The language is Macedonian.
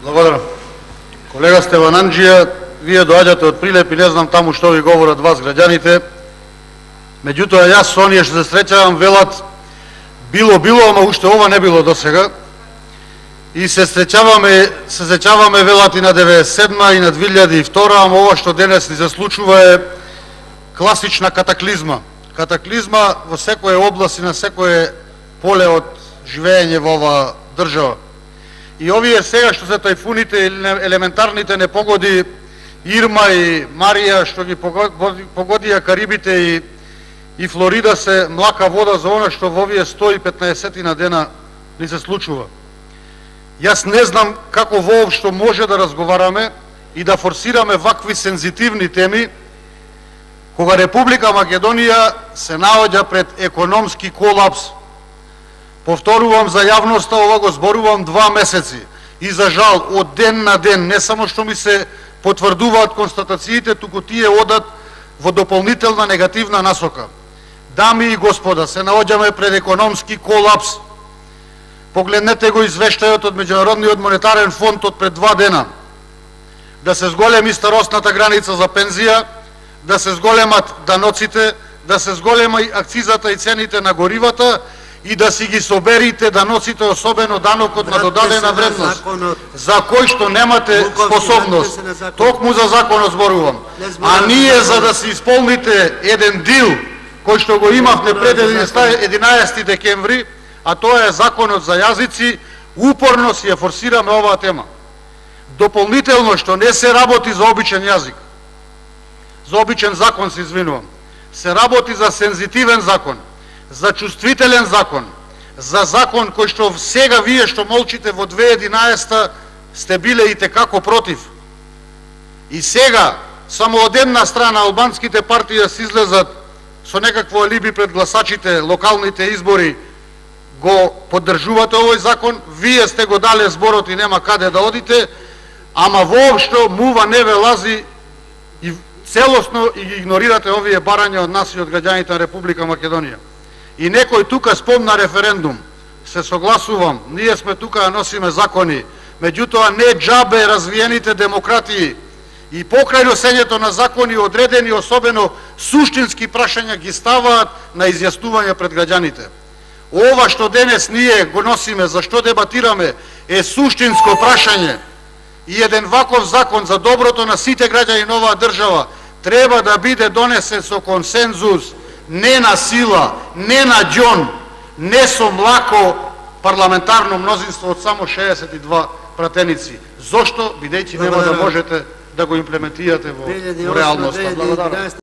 Благодарам. Колега Стевананджија, вие доаѓате од Прилеп и не знам таму што ви говорат вас граѓаните. Меѓутоа, јас со оние што се среќавам велат било, ама уште ова не било досега. И се среќаваме велат и на 97 и на 2002, ама ова што денес ни се случува е класична катаклизма. Катаклизма во секоја област и на секое поле од живење во оваа држава. И овие сега што се тајфуните или елементарните непогоди Ирма и Марија што ги погодија Карибите и Флорида се млака вода за она што во овие 115 на дена ни се случува. Јас не знам како воопшто може да разговараме и да форсираме вакви сензитивни теми кога Република Македонија се наоѓа пред економски колапс. Повторувам за јавноста, ова го зборувам 2 месеци. И за жал, од ден на ден, не само што ми се потврдуваат констатациите, туку тие одат во дополнителна негативна насока. Дами и господа, се наоѓаме пред економски колапс. Погледнете го извештајот од Меѓународниот монетарен фонд од пред 2 дена. Да се зголеми старосната граница за пензија, да се зголемат даноците, да се зголема и акцизата и цените на горивата и да си ги соберите даноците, особено данокот на додадена вредност, за кој што немате способност. Токму за законот зборувам. А ние за да се исполните еден дил кој што го имавме пред 11 декември, а тоа е законот за јазици, упорно си ја форсираме оваа тема. Дополнително што не се работи за обичен јазик, за обичен закон се извинувам, се работи за сензитивен закон, за чувствителен закон, за закон кој што сега вие што молчите во 2011 сте биле и текако против. И сега, само од една страна албанските партии се излезат со некакво алиби пред гласачите, локалните избори, го поддржувате овој закон, вие сте го дале зборот и нема каде да одите, ама воопшто мува не ве лази и целосно и ги игнорирате овие барања од нас и од граѓаните на Република Македонија. И некој тука спомна референдум. Се согласувам, ние сме тука да носиме закони, меѓутоа не џабе развиените демократии и покрај носењето на закони одредени особено суштински прашања ги ставаат на изјаснување пред граѓаните. Ова што денес ние го носиме, за што дебатираме, е суштинско прашање. И еден ваков закон за доброто на сите граѓани на оваа држава треба да биде донесен со консензус, не на сила, не на џон, не со млако парламентарно мнозинство од само 62 пратеници. Зошто? Бидејќи нема да можете да го имплементирате во реалноста. Благодарам.